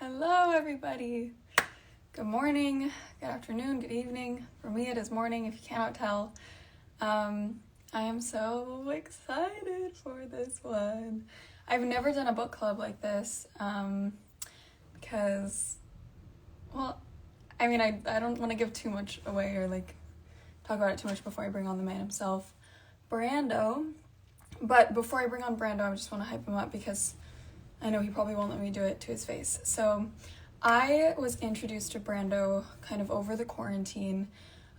Hello, everybody. Good morning, good afternoon, good evening. For me, it is morning, if you cannot tell. I am so excited for this one. I've never done a book club like this because, well, I mean, I don't want to give too much away or talk about it too much before I bring on the man himself, Brando. But before I bring on Brando, I just want to hype him up because I know he probably won't let me do it to his face. So I was introduced to Brando kind of over the quarantine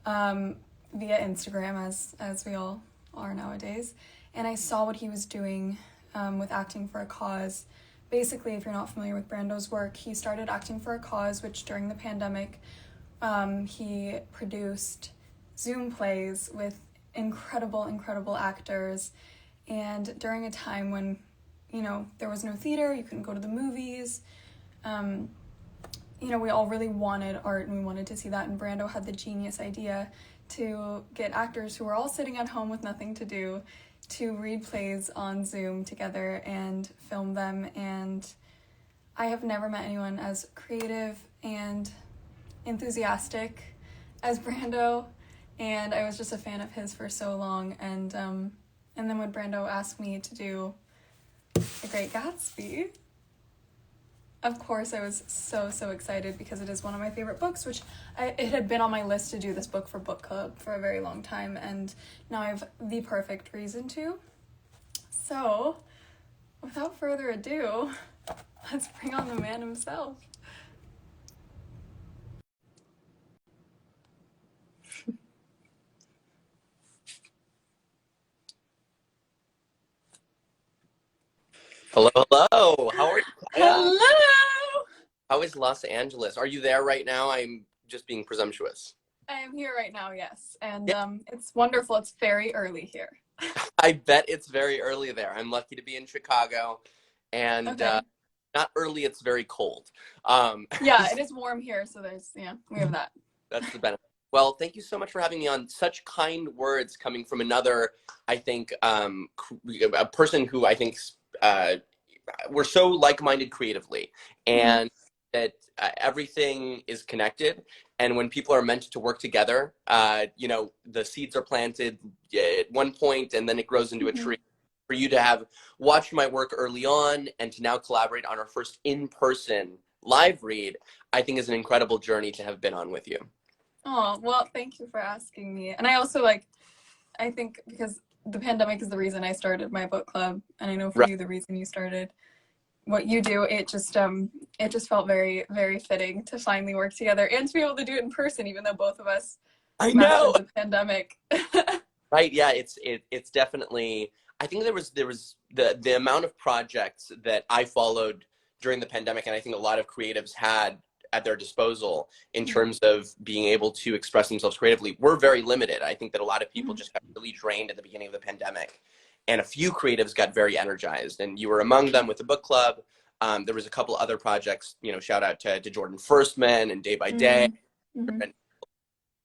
via Instagram, as we all are nowadays. And I saw what he was doing with Acting for a Cause. Basically, if you're not familiar with Brando's work, he started Acting for a Cause, which during the pandemic, he produced Zoom plays with incredible actors. And during a time when there was no theater, you couldn't go to the movies. We all really wanted art and we wanted to see that. And Brando had the genius idea to get actors who were all sitting at home with nothing to do to read plays on Zoom together and film them. And I have never met anyone as creative and enthusiastic as Brando. And I was just a fan of his for so long. And then when Brando asked me to do The Great Gatsby, of course I was so excited because it is one of my favorite books, which it had been on my list to do this book for book club for a very long time, and now I have the perfect reason to. So, without further ado, let's bring on the man himself. Hello. How are you, Kaia? Hello! How is Los Angeles? Are you there right now? I'm just being presumptuous. I am here right now, yes, and Yeah, it's wonderful. It's very early here. I bet it's very early there. I'm lucky to be in Chicago, and Okay. not early, it's very cold. Yeah, it is warm here, so we have that. That's the benefit. Well, thank you so much for having me on. Such kind words coming from another, I think, a person who I think we're so like-minded creatively, Mm-hmm. and that everything is connected. And when people are meant to work together, the seeds are planted at one point, and then it grows into a Mm-hmm. tree. For you to have watched my work early on and to now collaborate on our first in-person live read, I think is an incredible journey to have been on with you. Oh, well, thank you for asking me. And I also I think because the pandemic is the reason I started my book club, and I know for Right. you the reason you started what you do, it just felt very, very fitting to finally work together and to be able to do it in person, even though both of us I know. mastered the pandemic. Right. Yeah. It's definitely. I think there was the amount of projects that I followed during the pandemic, and I think a lot of creatives had at their disposal in terms of being able to express themselves creatively were very limited. I think that a lot of people just got really drained at the beginning of the pandemic, and a few creatives got very energized, and you were among them with the book club. There was a couple other projects. Shout out to Jordan Firstman and Day by Day. Mm-hmm.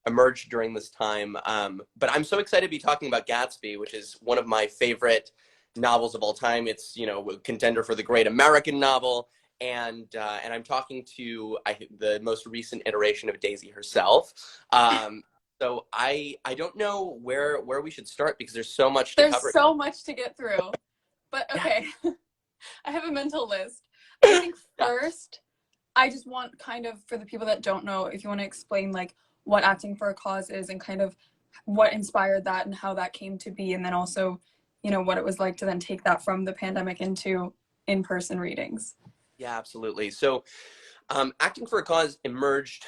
Emerged during this time. But I'm so excited to be talking about Gatsby, which is one of my favorite novels of all time. It's a contender for the great American novel, and I'm talking to the most recent iteration of Daisy herself. So I don't know where we should start because there's so much to There's cover. so much to get through. But Yeah. okay, I have a mental list. I think Yeah. first, I just want kind of, for the people that don't know, if you want to explain what Acting for a Cause is and kind of what inspired that and how that came to be, and then also, what it was like to then take that from the pandemic into in-person readings. Yeah, absolutely. So Acting for a Cause emerged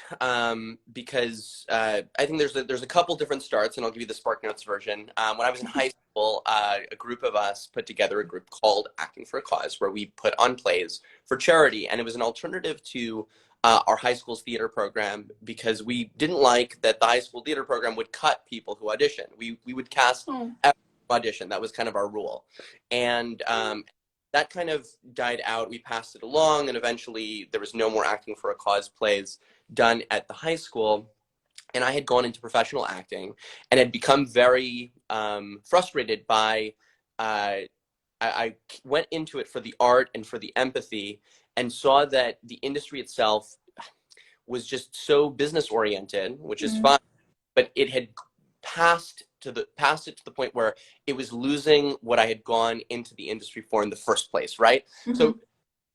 because I think there's a couple different starts, and I'll give you the Spark Notes version. When I was in high school, a group of us put together a group called Acting for a Cause, where we put on plays for charity, and it was an alternative to our high school's theater program because we didn't like that the high school theater program would cut people who audition. We would cast Oh. every audition. That was kind of our rule, and that kind of died out. We passed it along, and eventually there was no more Acting for a Cause plays done at the high school. And I had gone into professional acting and had become very frustrated by. I went into it for the art and for the empathy, and saw that the industry itself was just so business oriented, which is fine, but it had passed it to the point where it was losing what I had gone into the industry for in the first place, right? So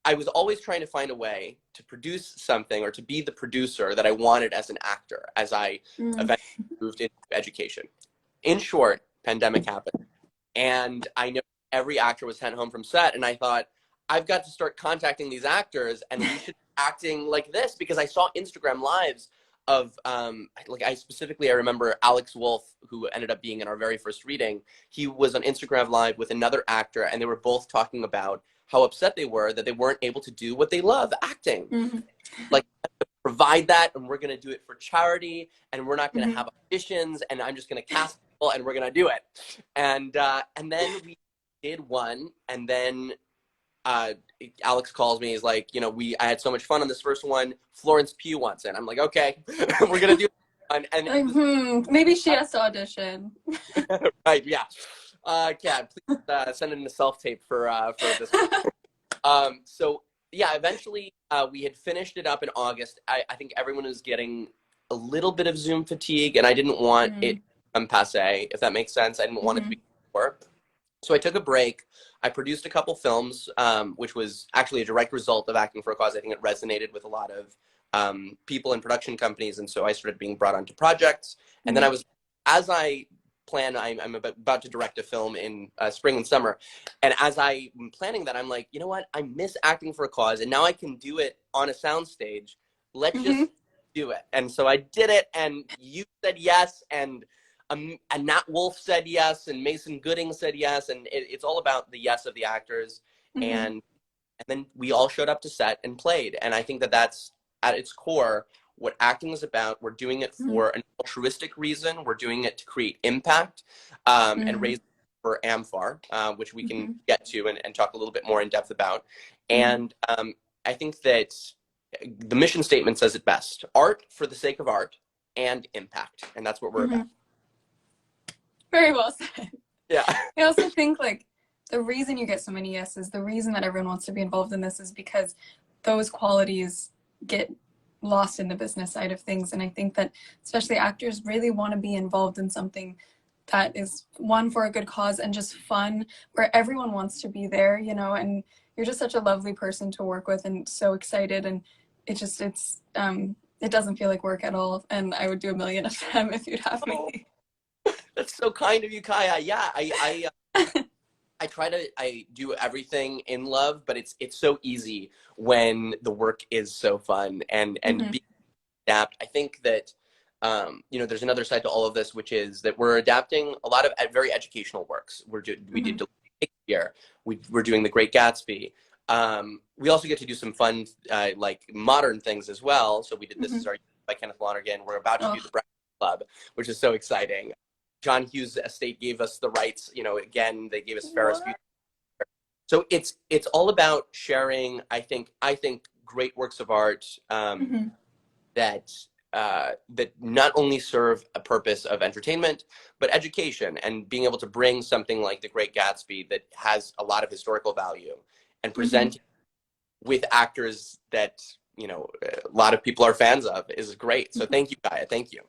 I was always trying to find a way to produce something or to be the producer that I wanted as an actor as I eventually moved into education. In short, pandemic happened. And I know every actor was sent home from set, and I thought, I've got to start contacting these actors, and we should be acting like this, because I saw Instagram lives of like I remember Alex Wolff, who ended up being in our very first reading. He was on Instagram live with another actor, and they were both talking about how upset they were that they weren't able to do what they love, acting. Like, provide that, and we're going to do it for charity, and we're not going to have auditions, and I'm just going to cast people, and we're going to do it. And then we did one, and then Alex calls me. He's like, I had so much fun on this first one. Florence Pugh wants it. I'm like, okay, we're going to do it. And like, maybe she has to audition. Right, yeah. Yeah, please send in a self-tape for this. So yeah, eventually we had finished it up in August. I think everyone was getting a little bit of Zoom fatigue, and I didn't want it to become passe, if that makes sense. I didn't want it to be more. So I took a break. I produced a couple films, which was actually a direct result of Acting for a Cause. I think it resonated with a lot of people in production companies, and so I started being brought onto projects. And then as I plan, I'm about to direct a film in spring and summer, and as I'm planning that, I'm like, you know what? I miss Acting for a Cause, and now I can do it on a soundstage. Let's just do it. And so I did it, and you said yes, and Nat Wolff said yes, and Mason Gooding said yes, and it's all about the yes of the actors, and then we all showed up to set and played, and I think that that's at its core what acting is about. We're doing it for an altruistic reason. We're doing it to create impact and raise for AmFAR, which we can get to and talk a little bit more in depth about. And I think that the mission statement says it best: art for the sake of art and impact, and that's what we're about. Very well said. Yeah. I also think, like, the reason you get so many yeses, the reason that everyone wants to be involved in this, is because those qualities get lost in the business side of things. And I think that especially actors really want to be involved in something that is, one, for a good cause and just fun, where everyone wants to be there, and you're just such a lovely person to work with and so excited, and it doesn't feel like work at all, and I would do a million of them if you'd have me. That's so kind of you, Kaia. Yeah, I do everything in love, but it's so easy when the work is so fun and being adapt. I think that there's another side to all of this, which is that we're adapting a lot of very educational works. We did Shakespeare. We're doing The Great Gatsby. We also get to do some fun like modern things as well. So we did This Is Our Youth by Kenneth Lonergan. We're about to do the Brando Club, which is so exciting. John Hughes Estate gave us the rights. Again, they gave us Ferris Bueller. So it's all about sharing. I think great works of art that not only serve a purpose of entertainment, but education, and being able to bring something like The Great Gatsby that has a lot of historical value and present with actors that a lot of people are fans of is great. So thank you, Kaia. Thank you.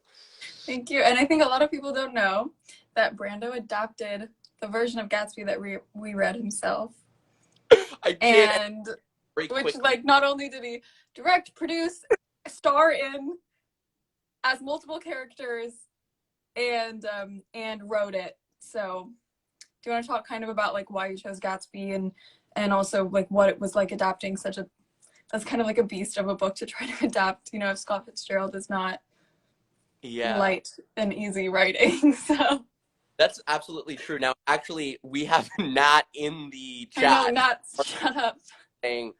Thank you. And I think a lot of people don't know that Brando adapted the version of Gatsby that we read himself. I did. And which, like, not only did he direct, produce, star in as multiple characters, and wrote it. So do you want to talk kind of about, like, why you chose Gatsby, and also, like, what it was like adapting that's kind of like a beast of a book to try to adapt. If Scott Fitzgerald is not light and easy writing. So that's absolutely true. Now, actually, we have Nat in the chat. I know, Nat, shut up. Saying,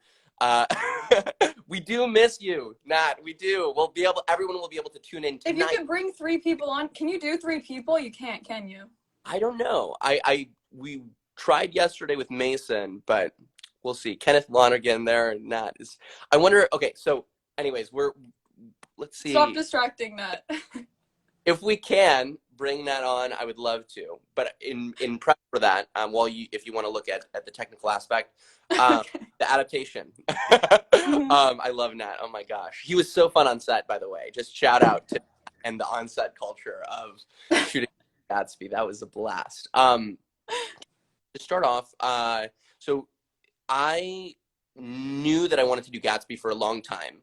we do miss you, Nat. We do. Everyone will be able to tune in tonight. If you could bring 3 people on, can you do 3 people? You can't, can you? I don't know. We tried yesterday with Mason, but we'll see. Kenneth Lonergan there, and Nat is. I wonder. Okay, so anyways, let's see. Stop distracting, Nat. If we can, bring that on, I would love to. But in prep for that, if you want to look at the technical aspect, Okay. the adaptation. Mhm. I love Nat. Oh my gosh, he was so fun on set. By the way, just shout out to and the on-set culture of shooting Gatsby. That was a blast. To start off, so I knew that I wanted to do Gatsby for a long time.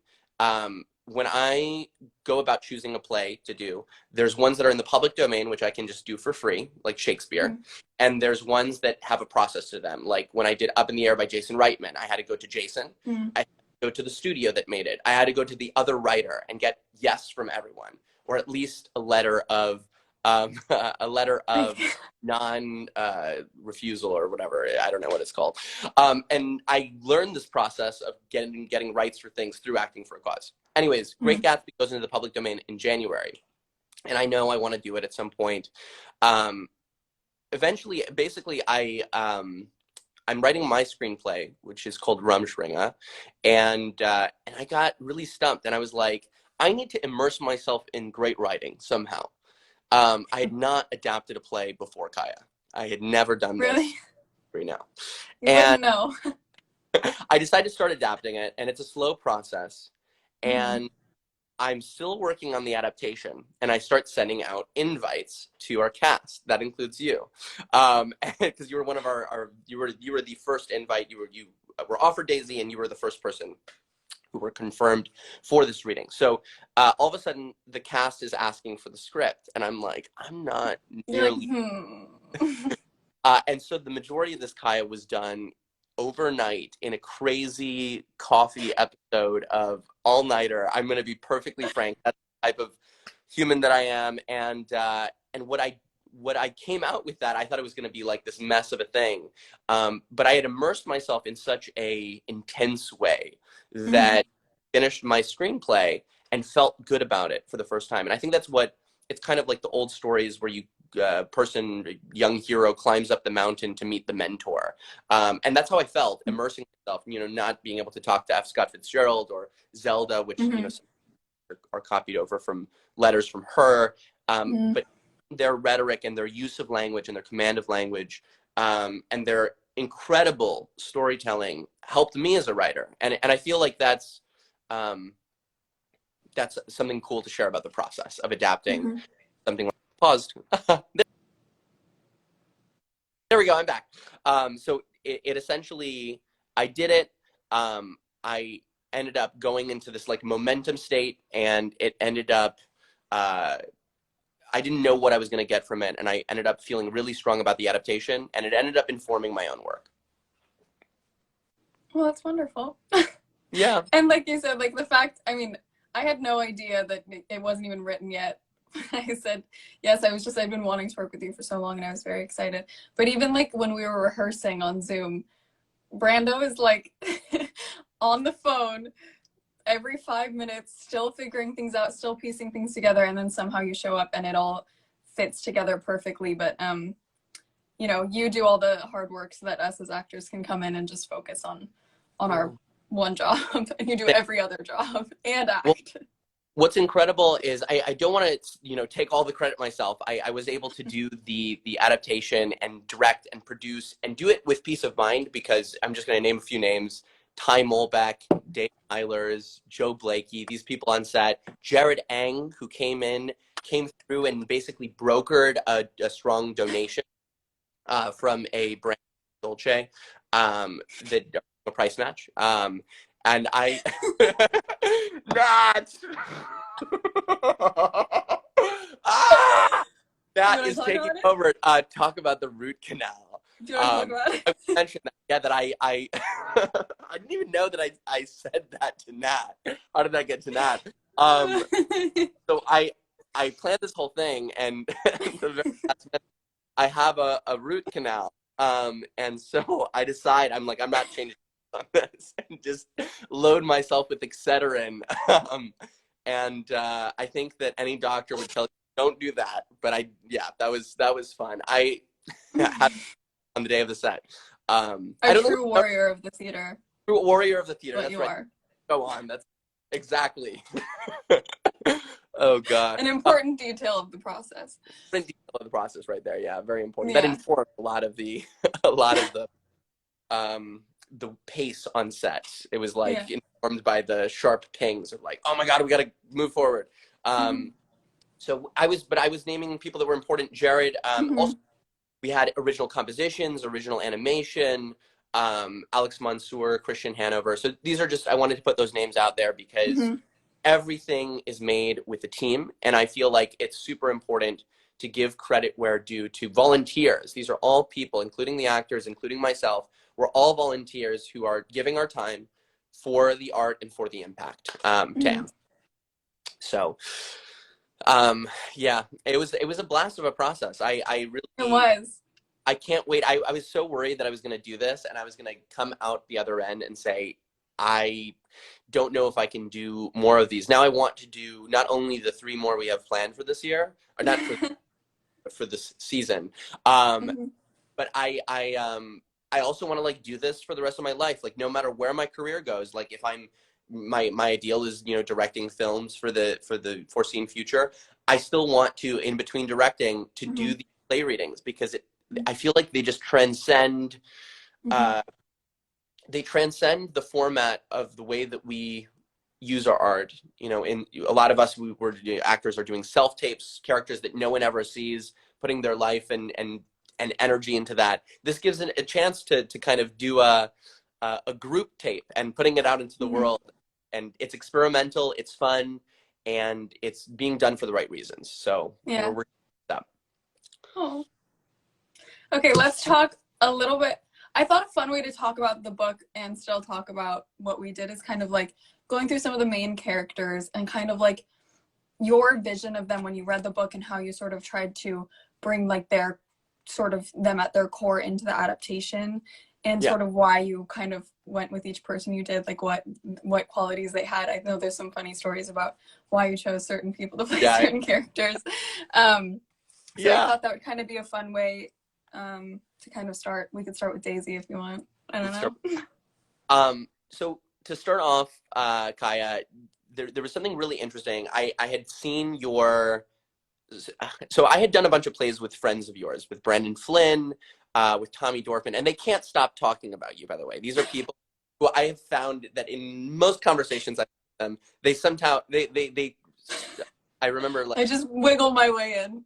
When I go about choosing a play to do, there's ones that are in the public domain, which I can just do for free, like Shakespeare. Mhm. And there's ones that have a process to them. Like when I did Up in the Air by Jason Reitman, I had to go to Jason. Mhm. I had to go to the studio that made it. I had to go to the other writer and get yes from everyone, or at least a letter of a letter of Okay. non refusal or whatever. I don't know what it's called. And I learned this process of getting rights for things through Acting for a Cause. Anyways, Great Mhm. Gatsby goes into the public domain in January, and I know I want to do it at some point. Eventually, basically, I'm writing my screenplay, which is called Rumspringa, and I got really stumped, and I was like, I need to immerse myself in great writing somehow. I had not adapted a play before Kaia. I had never done Really? this right now. You And wouldn't know. I decided to start adapting it, and it's a slow process. Mhm. And I'm still working on the adaptation, and I start sending out invites to our cast. That includes you, because you were one of you were the first invite. You were offered Daisy, and you were the first person who were confirmed for this reading. So all of a sudden, the cast is asking for the script, and I'm like, I'm not You're like, nearly. hmm. And so the majority of this Kaia was done overnight in a crazy coffee episode of All Nighter. I'm going to be perfectly frank. That's the type of human that I am. And what I came out with that, I thought it was going to be like this mess of a thing. But I had immersed myself in such a intense way Mhm. that I finished my screenplay and felt good about it for the first time. And I think that's what it's kind of like the old stories where young hero climbs up the mountain to meet the mentor. And that's how I felt, immersing myself, not being able to talk to F. Scott Fitzgerald or Zelda, which, Mhm. are copied over from letters from her. Mhm. But their rhetoric and their use of language and their command of language, and their incredible storytelling helped me as a writer. And I feel like um, that's something cool to share about the process of adapting Mhm. something like paused. There we go. I'm back. So it essentially, I did it. I ended up going into this like momentum state, and it ended up, I didn't know what I was going to get from it, and I ended up feeling really strong about the adaptation, and it ended up informing my own work. Well, that's wonderful. Yeah. And like you said, like the fact, I mean, I had no idea that it wasn't even written yet. I said, yes, I've been wanting to work with you for so long and I was very excited. But even like when we were rehearsing on Zoom, Brando is like on the phone every 5 minutes, still figuring things out, still piecing things together. And then somehow you show up and it all fits together perfectly. But, you do all the hard work so that us as actors can come in and just focus on our one job and you do every other job and Well, act. what's incredible is I don't want to take all the credit myself. I was able to do the adaptation and direct and produce and do it with peace of mind, because I'm just going to name a few names: Ty Molbeck, Dave Eilers, Joe Blakey, these people on set, Jared Ang, who came through and basically brokered a strong donation from a brand, Dolce, that a price match. And I not ah! Do you That want to is talk taking about it? over. Talk about the root canal. Do you want to talk about I mentioned that. Yeah, that I I didn't even know that I said that to Nat. How did I get to Nat? it? So I planned this whole thing, and the very last minute, I have a root canal. And so I decide, I'm like, I'm not changing on this, and just load myself with Excedrin. And I think that any doctor would tell you, don't do that. But that was fun. I had on the day of the set. A I don't think true warrior of the theater. true warrior of the theater. What That's you right. are. Go on. That's exactly. Oh gosh. An important detail of the process. Important detail of the process right there. Yeah, very important. That Yeah. informed a lot of the a lot of the pace on set. It was like Yeah. informed by the sharp pings of like, oh my God, we got to move forward. Mhm. So I was naming people that were important. Jared, also Mhm. we had original compositions, original animation, Alex Mansour, Christian Hanover. So these are just, I wanted to put those names out there because Mhm. everything is made with a team. And I feel like it's super important to give credit where due to volunteers. These are all people, including the actors, including myself. We're all volunteers who are giving our time for the art and for the impact to Mhm. Am. So yeah, it was a blast of a process. I It really, was. I can't wait. I was so worried that I was going to do this and I was going to come out the other end and say, I don't know if I can do more of these. Now I want to do not only the 3 more we have planned for this year, or not for this season, Mhm. but I also want to like do this for the rest of my life. Like no matter where my career goes, like if I'm my ideal is, you know, directing films for the foreseen future. I still want to, in between directing, to do Mhm. the play readings because I feel like they just transcend Mhm. uh, they transcend the format of the way that we use our art. You know, in a lot of us, actors are doing self tapes, characters that no one ever sees, putting their life and energy into that. This gives a chance to kind of do a group tape and putting it out into the Mhm. world. And it's experimental, it's fun, and it's being done for the right reasons. So Yeah. we're that. Oh. Okay, let's talk a little bit. I thought a fun way to talk about the book and still talk about what we did is kind of like going through some of the main characters and kind of like your vision of them when you read the book and how you sort of tried to bring like their sort of them at their core into the adaptation and Yeah. sort of why you kind of went with each person you did, like what qualities they had. I know there's some funny stories about why you chose certain people to play Yeah. certain characters. So I Yeah. thought that would kind of be a fun way to kind of start. We could start with Daisy if you want. I don't Let's start. know. So to start off, Kaia, there was something really interesting. I had seen your, so I had done a bunch of plays with friends of yours, with Brandon Flynn, with Tommy Dorfman, and they can't stop talking about you, by the way. These are people who I have found that in most conversations I've had with them, they somehow, I remember like, I just wiggled my way in.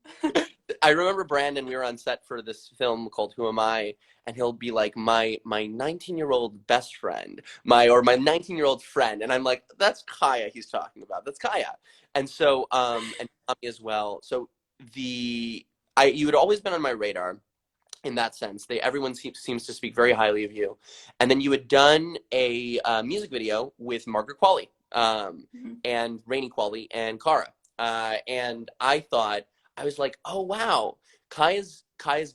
I remember Brandon, we were on set for this film called Who Am I? And he'll be like, my 19-year-old best friend, my 19-year-old friend. And I'm like, that's Kaia he's talking about. That's Kaia. And so, and Tommy as well. So you had always been on my radar in that sense. Everyone seems to speak very highly of you. And then you had done a music video with Margaret Qualley, Mhm. and Rainey Qualley and Cara. And I thought, I was like, oh wow, Kai's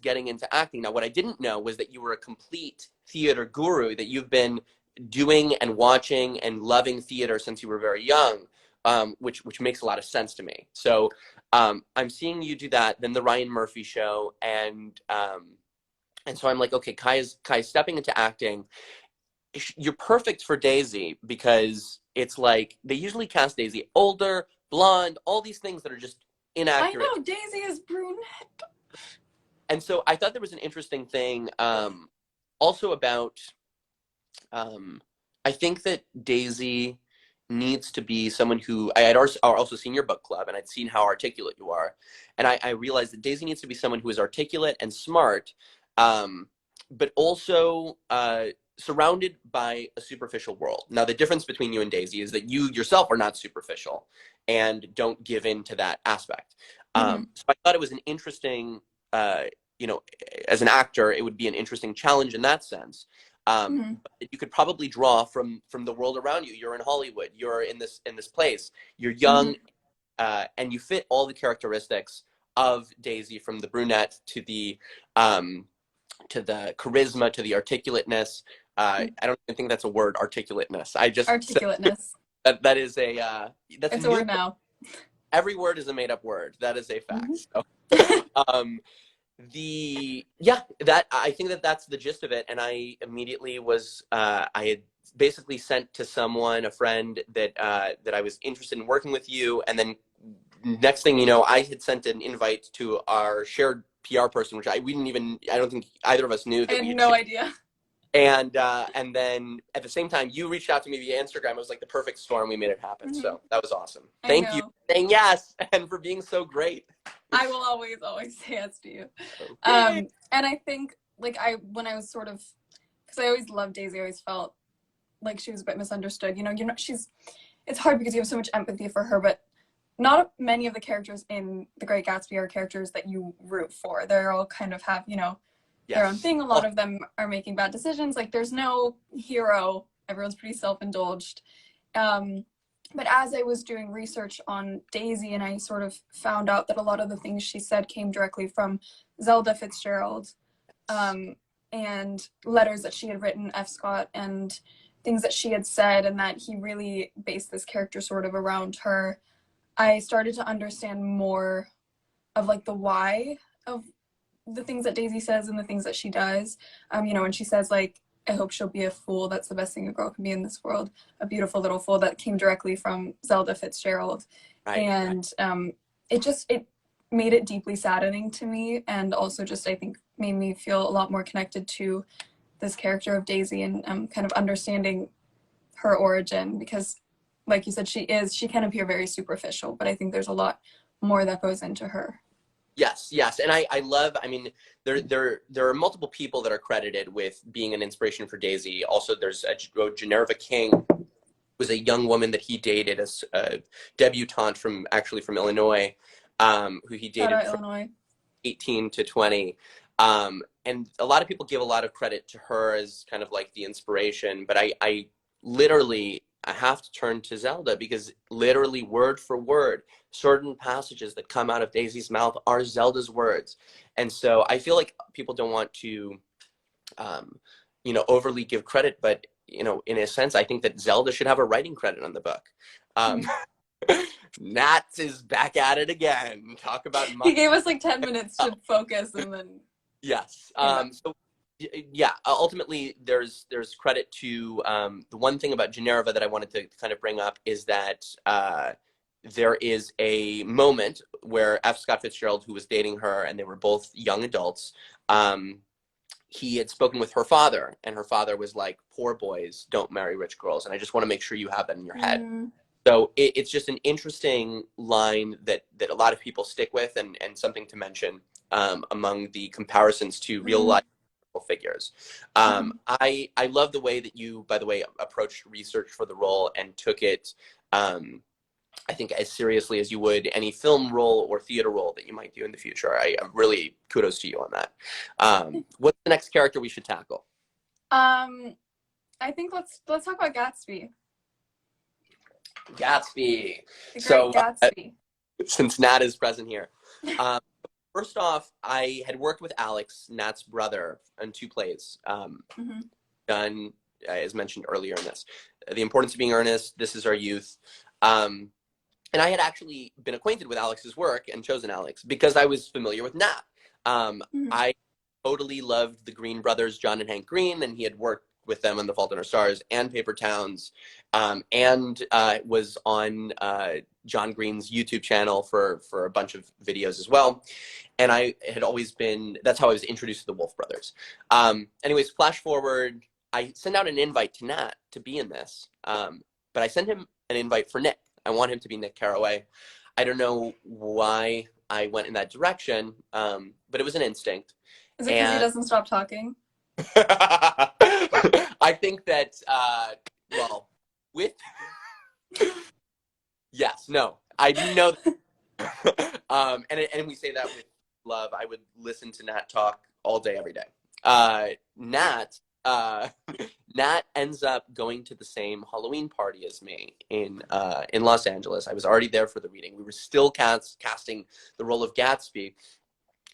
getting into acting. Now, what I didn't know was that you were a complete theater guru, that you've been doing and watching and loving theater since you were very young, which makes a lot of sense to me. So I'm seeing you do that, then the Ryan Murphy show, and so I'm like, okay, Kai's stepping into acting. You're perfect for Daisy because it's like they usually cast Daisy older, blonde, all these things that are just I inaccurate. know Daisy is brunette. And so I thought there was an interesting thing also about, I think that Daisy needs to be someone who I had also seen your book club and I'd seen how articulate you are. And I realized that Daisy needs to be someone who is articulate and smart, but also surrounded by a superficial world. Now, the difference between you and Daisy is that you yourself are not superficial and don't give in to that aspect. Mm-hmm. So I thought it was an interesting, you know, as an actor, it would be an interesting challenge in that sense. Mm-hmm. But you could probably draw from the world around you. You're in Hollywood. You're in this place. You're Mm-hmm. young, and you fit all the characteristics of Daisy, from the brunette to the charisma to the articulateness. I don't even think that's a word, articulateness. I just said Articulateness. that is that's a It's a new word word. now. Every word is a made up word. That is a Mm-hmm. fact. So, um, yeah, that I think that's the gist of it. And I immediately was I had basically sent to someone, a friend, that I was interested in working with you, and then next thing you know, I had sent an invite to our shared PR person, which I don't think either of us knew I that had we had no shared. idea. And then at the same time, you reached out to me via Instagram. It was like the perfect storm. We made it happen. Mm-hmm. So that was awesome. I Thank you know. for saying yes and for being so great. I will always say yes to you. Okay. And I think, like, when I was sort of, because I always loved Daisy, I always felt like she was a bit misunderstood. You know, it's hard because you have so much empathy for her, but not many of the characters in The Great Gatsby are characters that you root for. They're all kind of have, their own thing. A lot of them are making bad decisions. Like, there's no hero. Everyone's pretty self-indulged. But as I was doing research on Daisy, and I sort of found out that a lot of the things she said came directly from Zelda Fitzgerald, and letters that she had written F. Scott, and things that she had said, and that he really based this character sort of around her, I started to understand more of like the why of the things that Daisy says and the things that she does. When she says, like, I hope she'll be a fool. That's the best thing a girl can be in this world. A beautiful little fool. That came directly from Zelda Fitzgerald. Right. And it made it deeply saddening to me, and also just, I think, made me feel a lot more connected to this character of Daisy, and kind of understanding her origin, because like you said, she can appear very superficial, but I think there's a lot more that goes into her. Yes. And I love, I mean, there are multiple people that are credited with being an inspiration for Daisy. Also, there's Generva King, was a young woman that he dated, as a debutante from Illinois, who he dated from Illinois. 18 to 20. And a lot of people give a lot of credit to her as kind of like the inspiration, but I literally, I have to turn to Zelda, because literally word for word, certain passages that come out of Daisy's mouth are Zelda's words. And so I feel like people don't want to, overly give credit, but, in a sense, I think that Zelda should have a writing credit on the book. Nat is back at it again. Talk about he gave us like 10 minutes to focus, and then yes. So yeah, ultimately there's credit to the one thing about Generva that I wanted to kind of bring up is that there is a moment where F. Scott Fitzgerald, who was dating her, and they were both young adults, he had spoken with her father, and her father was like, poor boys don't marry rich girls. And I just want to make sure you have that in your head. So it's just an interesting line that a lot of people stick with, and something to mention among the comparisons to real life figures. I love the way that you, by the way, approached research for the role and took it, I think, as seriously as you would any film role or theater role that you might do in the future. I really kudos to you on that. What's the next character we should tackle? I think let's talk about Gatsby. Gatsby. The Great Gatsby. Since Nat is present here. First off, I had worked with Alex, Nat's brother, on 2 plays done, as mentioned earlier in this. The Importance of Being Earnest, This Is Our Youth. And I had actually been acquainted with Alex's work and chosen Alex because I was familiar with Nat. I totally loved the Green brothers, John and Hank Green, and he had worked with them on The Fault in Our Stars and Paper Towns, and was on John Green's YouTube channel for a bunch of videos as well. And I had always been, that's how I was introduced to the Wolf Brothers. Anyways, flash forward, I sent out an invite to Nat to be in this, but I sent him an invite for Nick. I want him to be Nick Carraway. I don't know why I went in that direction, but it was an instinct. Is it because he doesn't stop talking? I think that, yes, no, I do know. And we say that with love. I would listen to Nat talk all day, every day. Nat ends up going to the same Halloween party as me in Los Angeles. I was already there for the reading. We were still casting the role of Gatsby,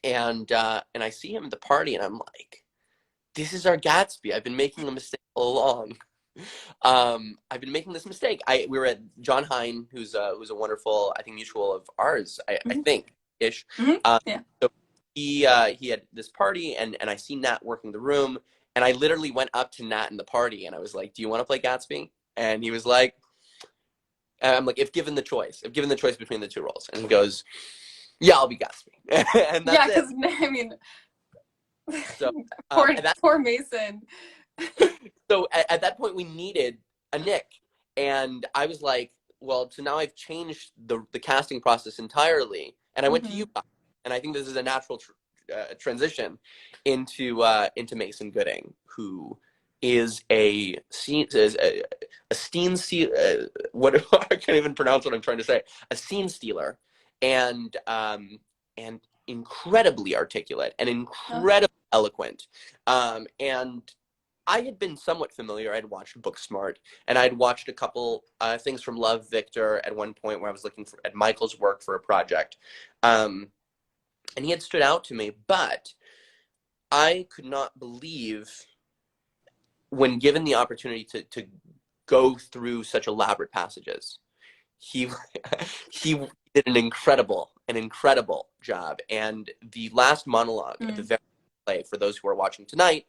and I see him at the party, and I'm like, this is our Gatsby. I've been making a mistake all along. I've been making this mistake. We were at John Hine, who's a wonderful, I think, mutual of ours, I think, ish. Yeah. So he had this party, and I see Nat working the room, and I literally went up to Nat in the party, and I was like, do you want to play Gatsby? And he was like, I'm like, if given the choice between the two roles. And he goes, yeah, I'll be Gatsby. And that's Yeah, it. because I mean, So, poor Mason. so at that point we needed a Nick. And I was like, well, so now I've changed the casting process entirely. And I went to you guys. And I think this is a natural transition into Mason Gooding, who is a scene what I can't even pronounce what I'm trying to say, a scene stealer, and incredibly articulate and incredibly eloquent, and I had been somewhat familiar. I'd watched Booksmart, and I'd watched a couple things from Love, Victor at one point where I was looking at Michael's work for a project, and he had stood out to me, but I could not believe, when given the opportunity to go through such elaborate passages, he he did an incredible job. And the last monologue at the very play, for those who are watching tonight,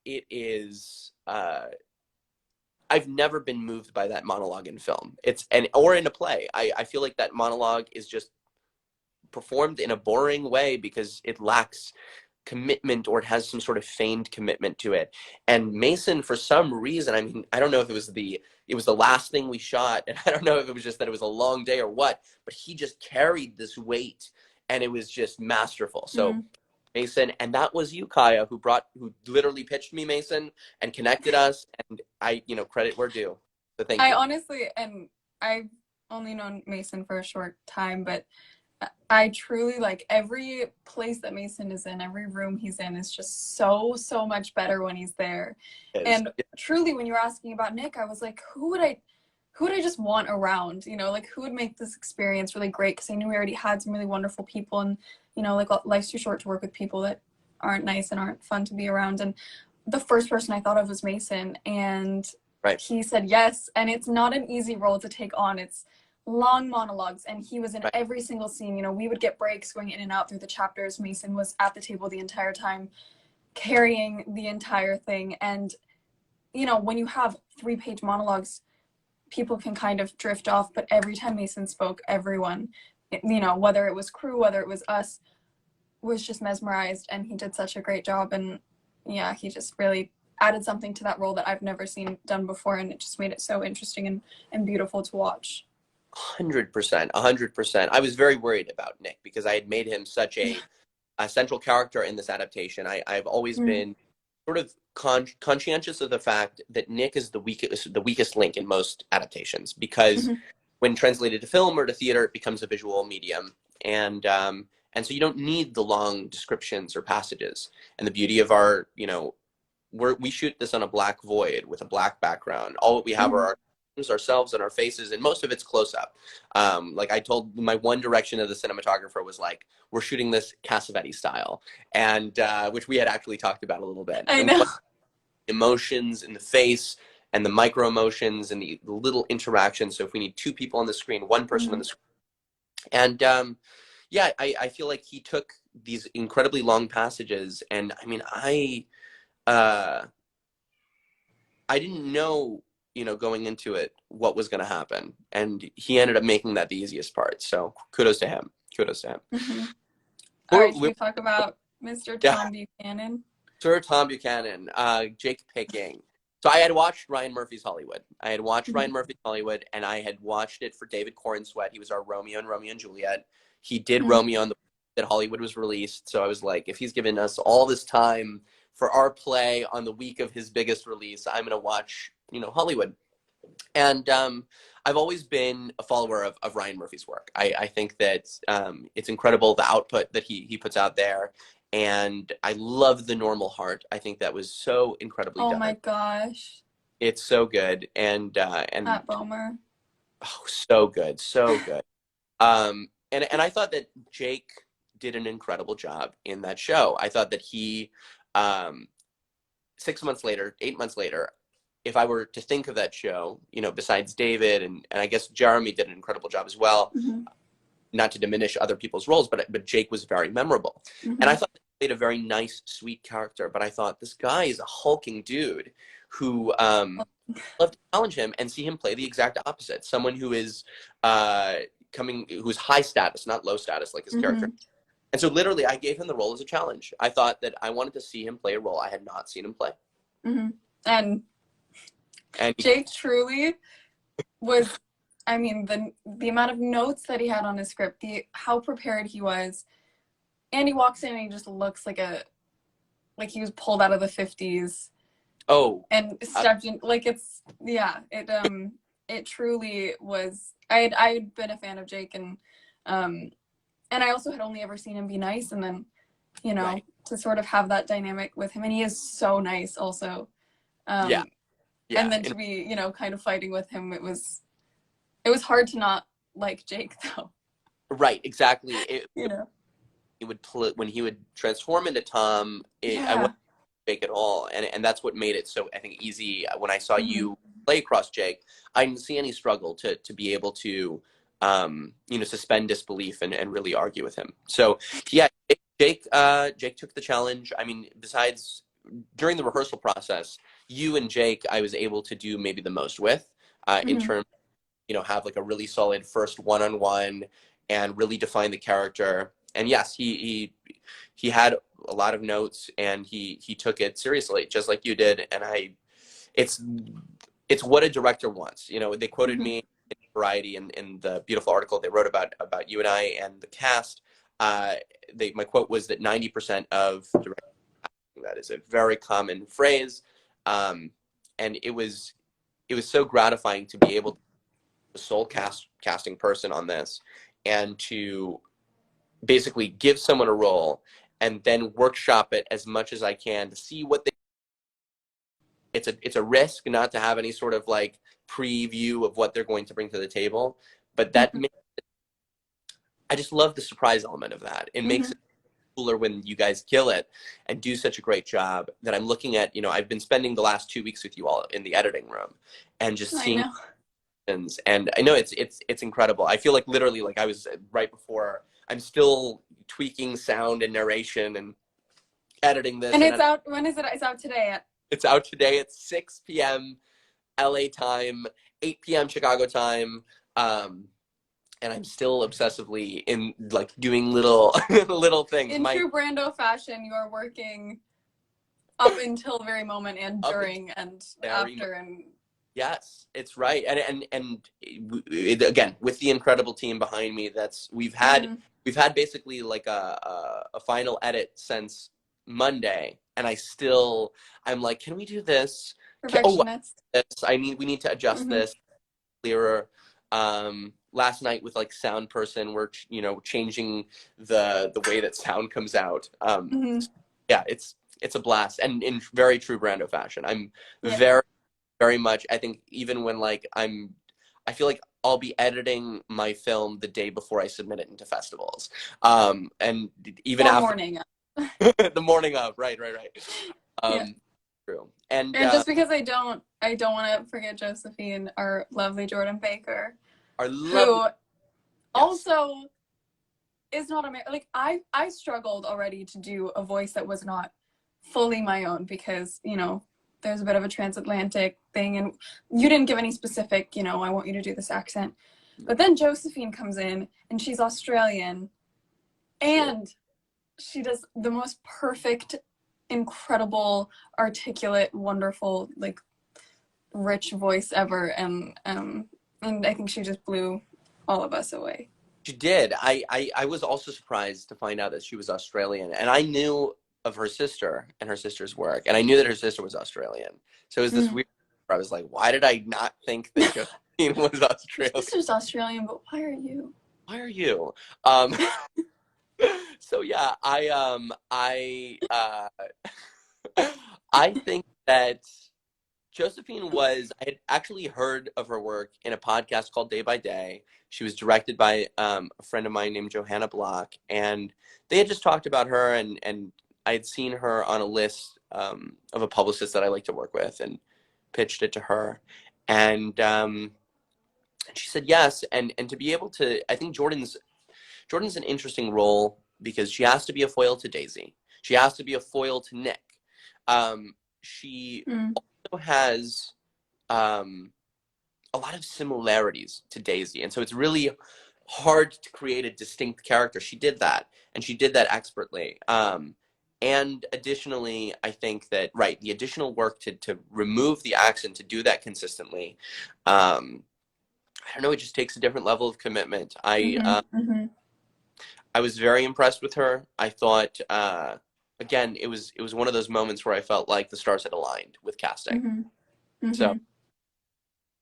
it is I've never been moved by that monologue in film. Or in a play. I feel like that monologue is just performed in a boring way because it lacks commitment, or it has some sort of feigned commitment to it. And Mason, for some reason, I mean, I don't know if it was the last thing we shot, and I don't know if it was just that it was a long day or what, but he just carried this weight, and it was just masterful. So Mason, and that was you, Kaia, who literally pitched me Mason and connected us, and I, credit where due. So thank you. Honestly, and I've only known Mason for a short time, but I truly, like, every place that Mason is in, every room he's in is just so much better when he's there. And truly, when you were asking about Nick, I was like, who would I just want around? Like, who would make this experience really great? Because I knew we already had some really wonderful people, and like, life's too short to work with people that aren't nice and aren't fun to be around. And the first person I thought of was Mason, and he said yes. And it's not an easy role to take on. It's long monologues, and he was in every single scene. We would get breaks going in and out through the chapters. Mason was at the table the entire time, carrying the entire thing. And when you have 3-page monologues, people can kind of drift off, but every time Mason spoke, everyone, whether it was crew, whether it was us, was just mesmerized, and he did such a great job. And yeah, he just really added something to that role that I've never seen done before, and it just made it so interesting and beautiful to watch. 100%. I was very worried about Nick because I had made him such a central character in this adaptation. I've always been sort of conscientious of the fact that Nick is the weakest link in most adaptations, because when translated to film or to theater, it becomes a visual medium, and so you don't need the long descriptions or passages. And the beauty of our, we shoot this on a black void with a black background. All we have are ourselves and our faces, and most of it's close up. Like I told my one direction of the cinematographer was like, we're shooting this Cassavetes style, and which we had actually talked about a little bit. I know. Emotions in the face and the micro emotions and the little interactions. So if we need 2 people on the screen, 1 person on the screen. And I feel like he took these incredibly long passages, and I mean, I didn't know, going into it, what was going to happen. And he ended up making that the easiest part. So kudos to him. All right, should we talk about Mr. Tom Buchanan? Sir Tom Buchanan, Jake picking. So I had watched Ryan Murphy's Hollywood. And I had watched it for David Cornsweet. He was our Romeo in Romeo and Juliet. He did Romeo on the that Hollywood was released. So I was like, if he's given us all this time for our play on the week of his biggest release, I'm going to watch, Hollywood. And I've always been a follower of Ryan Murphy's work. I think that it's incredible, the output that he puts out there. And I love The Normal Heart. I think that was so incredibly done. Oh my gosh. It's so good. And Matt Bomer. Oh, so good. And I thought that Jake did an incredible job in that show. I thought that he 6 months later, 8 months later, if I were to think of that show, besides David, and I guess Jeremy did an incredible job as well, not to diminish other people's roles, but Jake was very memorable. And I thought he played a very nice, sweet character, but I thought, this guy is a hulking dude who love to challenge him and see him play the exact opposite. Someone who is who's high status, not low status like his character. And so literally I gave him the role as a challenge. I thought that I wanted to see him play a role I had not seen him play. And Jake truly was, I mean, the amount of notes that he had on his script, how prepared he was. And he walks in and he just looks like he was pulled out of the 50s. Oh. And stepped in, like, it's, yeah, it truly was. I had been a fan of Jake, and I also had only ever seen him be nice, and then, you know, right, to sort of have that dynamic with him, and he is so nice also. Yeah. And then to be, you know, kind of fighting with him, it was hard to not like Jake, though. Right, exactly. You know, when he would transform into Tom, I wasn't Jake at all, and that's what made it so, I think, easy. When I saw you play across Jake, I didn't see any struggle to be able to you know, suspend disbelief and really argue with him. So yeah, Jake took the challenge. I mean, besides during the rehearsal process, you and Jake, I was able to do maybe the most with, in terms, you know, have like a really solid first one-on-one and really define the character. And yes, he had a lot of notes, and he took it seriously, just like you did. And it's what a director wants. You know, they quoted me in Variety in the beautiful article they wrote about you and I and the cast. My quote was that 90% of directing, that is a very common phrase, and it was so gratifying to be able to be the sole casting person on this, and to basically give someone a role and then workshop it as much as I can to see what they. It's a risk not to have any sort of like preview of what they're going to bring to the table, but that makes it, I just love the surprise element of that. It makes it cooler when you guys kill it and do such a great job that I'm looking at. You know, I've been spending the last 2 weeks with you all in the editing room and just seeing things, and I know it's incredible. I feel like literally like I was right before. I'm still tweaking sound and narration and editing this. And it's out. When is it? It's out today. It's out today at 6 p.m. LA time, 8 p.m. Chicago time. And I'm still obsessively in like doing little things. In true Brando fashion, you are working up until the very moment and during and after and. Yes, it's right. And again, with the incredible team behind me, we've had basically like a final edit since Monday, and I'm like, can we do this? Perfectionist. We need to adjust this clearer. Last night with like sound person, we're, you know, changing the way that sound comes out. Yeah, it's a blast, and in very true Brando fashion. I'm very, very much, I think, even when like I feel like I'll be editing my film the day before I submit it into festivals. And even after morning the morning of, right. True. And just because I don't want to forget Josephine, our lovely Jordan Baker, who also is not American. Like I struggled already to do a voice that was not fully my own, because, you know, there's a bit of a transatlantic thing, and you didn't give any specific, you know, I want you to do this accent. But then Josephine comes in, and she's Australian, and she does the most perfect, incredible, articulate, wonderful, like, rich voice ever, and I think she just blew all of us away. She did. I was also surprised to find out that she was Australian, and I knew of her sister and her sister's work, and I knew that her sister was Australian. So it was this weird. I was like, why did I not think that Josephine was Australian? Your sister's Australian, but why are you? Why are you? So yeah, I think that Josephine I had actually heard of her work in a podcast called Day by Day. She was directed by a friend of mine named Johanna Block, and they had just talked about her, and I had seen her on a list of a publicist that I like to work with, and pitched it to her, and she said yes. And to be able to, I think Jordan's an interesting role, because she has to be a foil to Daisy. She has to be a foil to Nick. She also has a lot of similarities to Daisy. And so it's really hard to create a distinct character. She did that, and she did that expertly. And additionally, I think that, right, the additional work to remove the accent, to do that consistently, I don't know, it just takes a different level of commitment. I was very impressed with her. I thought, again, it was one of those moments where I felt like the stars had aligned with casting. So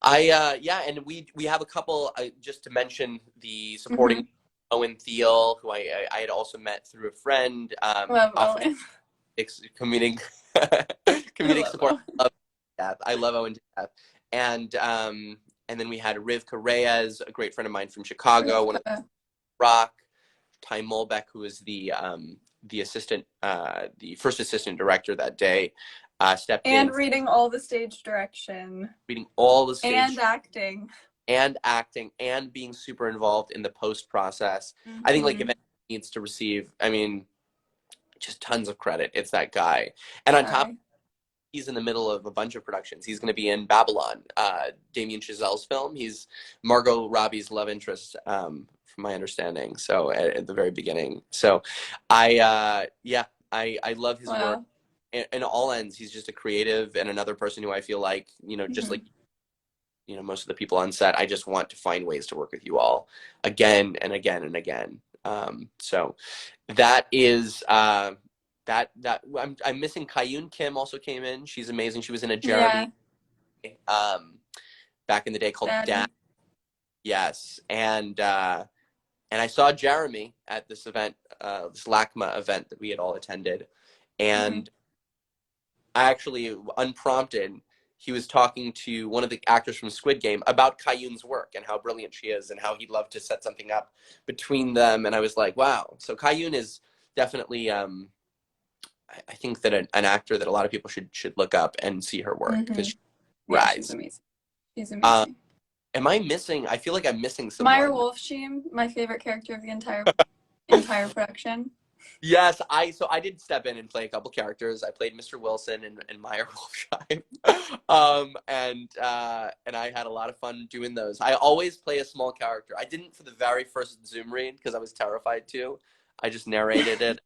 yeah, and we have a couple, just to mention the supporting Owen Thiel, who I had also met through a friend. Love Owen. Comedic support. I love Owen to death. And then we had Rivka Reyes, a great friend of mine from Chicago, one of the Rock, Ty Molbeck, who was the assistant, the first assistant director that day, stepped in. And reading all the stage direction. Reading all the stage. And acting. And being super involved in the post process. I think like if anyone needs to receive, I mean, just tons of credit. It's that guy. And on top, he's in the middle of a bunch of productions. He's going to be in Babylon, Damien Chazelle's film. He's Margot Robbie's love interest, from my understanding. So at the very beginning. So I love his work. In all ends, he's just a creative and another person who I feel like, just like, most of the people on set, I just want to find ways to work with you all again and again and again. So that is, I'm missing Kayun Kim also came in. She's amazing. She was in a Jeremy, back in the day called Dad. Yes. And I saw Jeremy at this event, this LACMA event that we had all attended. And I actually, unprompted, he was talking to one of the actors from Squid Game about Kayun's work and how brilliant she is and how he'd love to set something up between them. And I was like, wow. So Kayun is definitely, I think that an actor that a lot of people should look up and see her work, because she's amazing. She's amazing. Am I missing? I feel like I'm missing someone. Meyer Wolfsheim, my favorite character of the entire production. Yes, I did step in and play a couple characters. I played Mr. Wilson and Meyer Wolfsheim, and I had a lot of fun doing those. I always play a small character. I didn't for the very first Zoom read because I was terrified to. I just narrated it.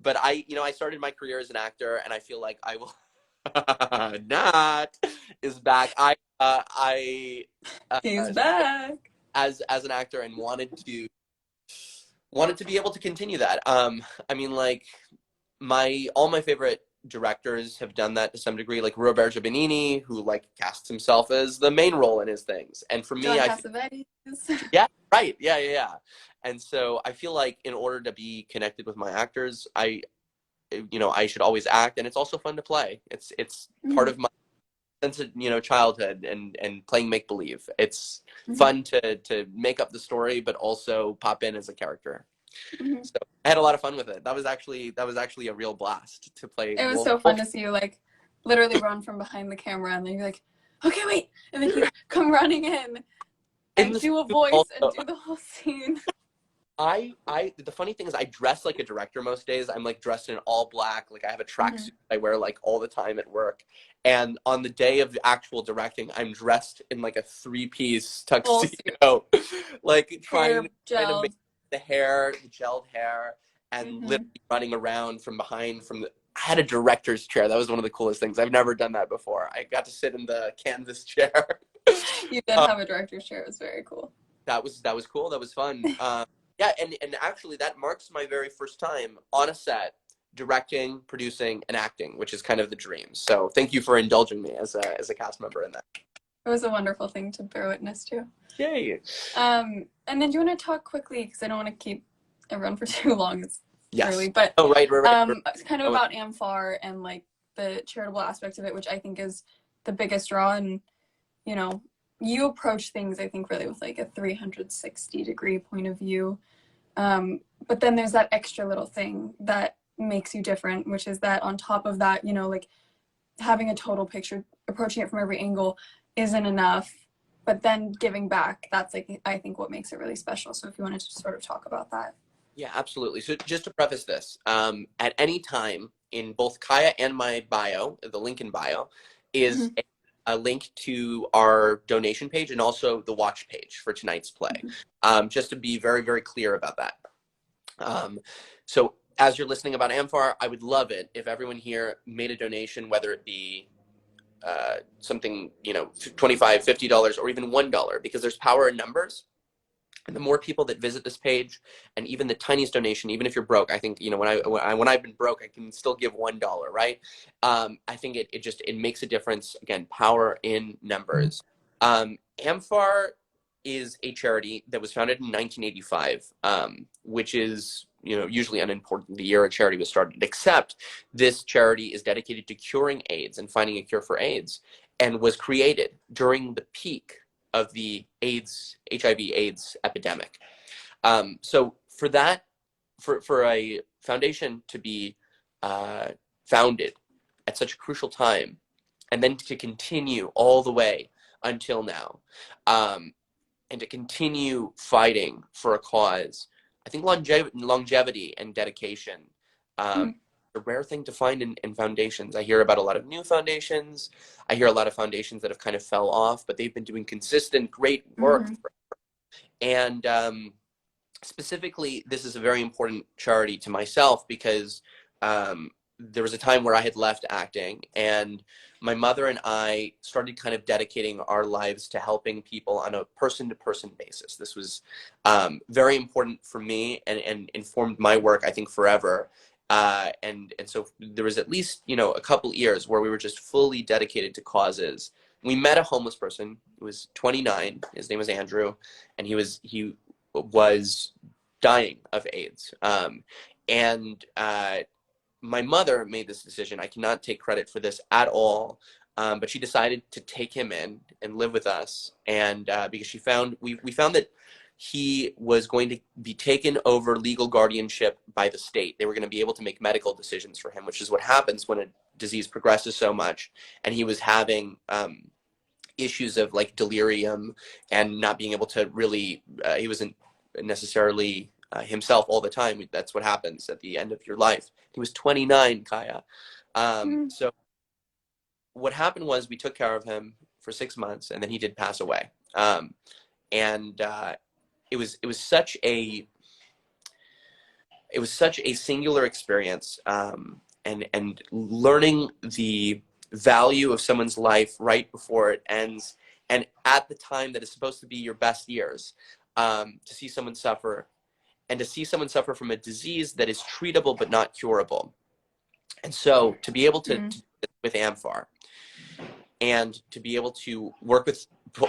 But I started my career as an actor, and I feel like I will not is back. He's back as an actor and wanted to be able to continue that. I mean, like all my favorite directors have done that to some degree, like Roberto Benigni, who like casts himself as the main role in his things. And for me, yeah, right. Yeah. And so I feel like in order to be connected with my actors, I should always act, and it's also fun to play. It's part of my sense of, childhood and playing make-believe. It's fun to make up the story, but also pop in as a character. So I had a lot of fun with it. That was actually a real blast to play. It was so fun to see you like literally run from behind the camera, and then you're like, okay, wait, and then you come running in and do a voice and do the whole scene. The funny thing is I dress like a director most days. I'm like dressed in all black. Like I have a tracksuit I wear like all the time at work. And on the day of the actual directing, I'm dressed in like a 3-piece tuxedo, like trying to make the gelled hair, and literally running around from behind I had a director's chair. That was one of the coolest things. I've never done that before. I got to sit in the canvas chair. You did have a director's chair. It was very cool. That was cool. That was fun. Yeah, and actually that marks my very first time on a set directing, producing, and acting, which is kind of the dream. So thank you for indulging me as a cast member in that. It was a wonderful thing to bear witness to. Yay. And then do you want to talk quickly, because I don't want to keep everyone for too long. It's early, but right. kind of about AmFAR and like the charitable aspect of it, which I think is the biggest draw. And you approach things, I think, really with like a 360-degree point of view. But then there's that extra little thing that makes you different, which is that on top of that, like having a total picture, approaching it from every angle isn't enough, but then giving back, that's like, I think what makes it really special. So if you wanted to sort of talk about that. Yeah, absolutely. So just to preface this, at any time in both Kaia and my bio, the link in bio, is a link to our donation page and also the watch page for tonight's play, just to be very, very clear about that. So as you're listening about Amfar, I would love it if everyone here made a donation, whether it be something, you know, $25, $50, or even $1, because there's power in numbers. And the more people that visit this page, and even the tiniest donation, even if you're broke, I think, you know, when I've been broke, I can still give $1, right? I think it makes a difference. Again, power in numbers. Amfar is a charity that was founded in 1985, which is, you know, usually unimportant the year a charity was started, except this charity is dedicated to curing AIDS and finding a cure for AIDS, and was created during the peak of the HIV/AIDS epidemic. So for that, for a foundation to be founded at such a crucial time, and then to continue all the way until now, and to continue fighting for a cause, I think longevity and dedication, a rare thing to find in foundations. I hear about a lot of new foundations. I hear a lot of foundations that have kind of fell off, but they've been doing consistent, great work. And specifically, this is a very important charity to myself because there was a time where I had left acting, and my mother and I started kind of dedicating our lives to helping people on a person-to-person basis. This was very important for me and informed my work, I think, forever. And so there was at least, you know, a couple years where we were just fully dedicated to causes. We met a homeless person who was 29. His name was Andrew, and he was dying of AIDS. My mother made this decision. I cannot take credit for this at all, but she decided to take him in and live with us, and because we found that he was going to be taken over legal guardianship by the state. They were going to be able to make medical decisions for him, which is what happens when a disease progresses so much. And he was having issues of like delirium and not being able to really, he wasn't necessarily himself all the time. That's what happens at the end of your life. He was 29, Kaia. So what happened was we took care of him for 6 months, and then he did pass away. It was such a singular experience, and learning the value of someone's life right before it ends, and at the time that is supposed to be your best years, to see someone suffer, and to see someone suffer from a disease that is treatable but not curable. And so to be able to with Amfar, and to be able to work with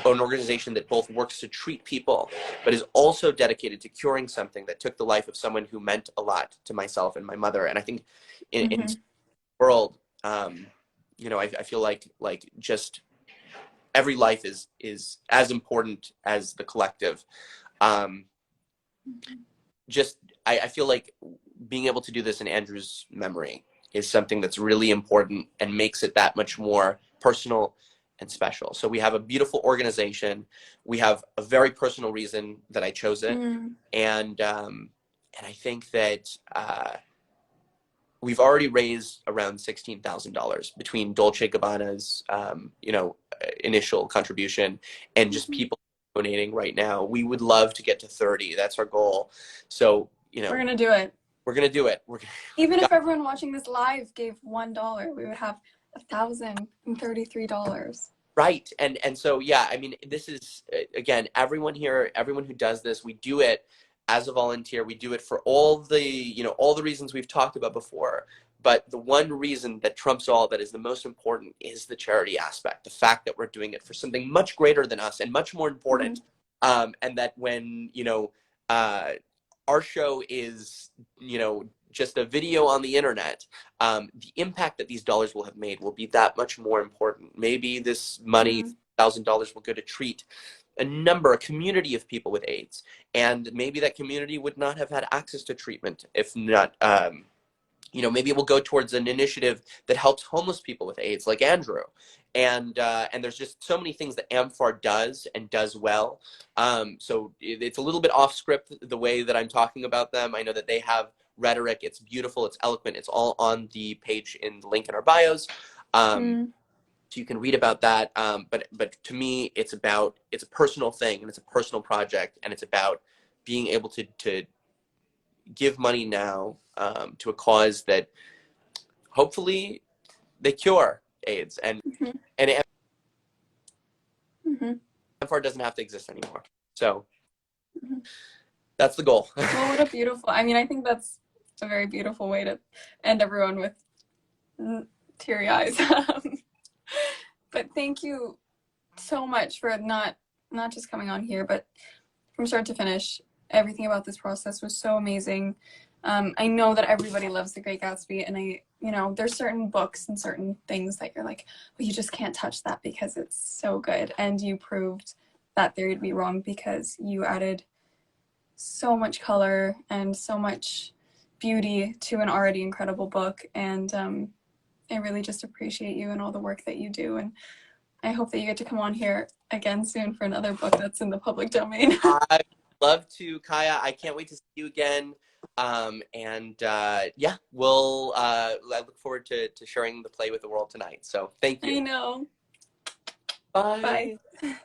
an organization that both works to treat people, but is also dedicated to curing something that took the life of someone who meant a lot to myself and my mother. And I think in the world, you know, I feel like just every life is as important as the collective. I feel like being able to do this in Andrew's memory is something that's really important and makes it that much more personal and special. So we have a beautiful organization. We have a very personal reason that I chose it. And I think that we've already raised around $16,000 between Dolce & Gabbana's, you know, initial contribution and just people donating right now. We would love to get to 30. That's our goal. So, you know, we're going to do it. We're going to do it. Even if everyone watching this live gave $1, we would have $1,033. Right. And so, yeah, I mean, this is, again, everyone here, everyone who does this, we do it as a volunteer. We do it for all the, you know, all the reasons we've talked about before. But the one reason that trumps all, that is the most important, is the charity aspect. The fact that we're doing it for something much greater than us and much more important. And that when, you know, our show is, you know, just a video on the internet, the impact that these dollars will have made will be that much more important. Maybe this money, $1,000, will go to treat a community of people with AIDS. And maybe that community would not have had access to treatment if not, you know, maybe it will go towards an initiative that helps homeless people with AIDS, like Andrew. And there's just so many things that Amfar does and does well. So it's a little bit off script, the way that I'm talking about them. I know that they have rhetoric. It's beautiful. It's eloquent. It's all on the page in the link in our bios. So you can read about that. But to me, it's a personal thing, and it's a personal project, and it's about being able to give money now to a cause that hopefully they cure AIDS, Mm-hmm. and Mm-hmm. MFR doesn't have to exist anymore. So Mm-hmm. that's the goal. Well, what a beautiful, I mean, I think that's a very beautiful way to end everyone with teary eyes. But thank you so much for not just coming on here, but from start to finish, everything about this process was so amazing. I know that everybody loves The Great Gatsby, and there's certain books and certain things that you're like, well, you just can't touch that because it's so good. And you proved that theory to be wrong because you added so much color and so much beauty to an already incredible book. And I really just appreciate you and all the work that you do. And I hope that you get to come on here again soon for another book that's in the public domain. I'd love to, Kaia. I can't wait to see you again. Yeah, I look forward to sharing the play with the world tonight. So thank you. I know. Bye. Bye.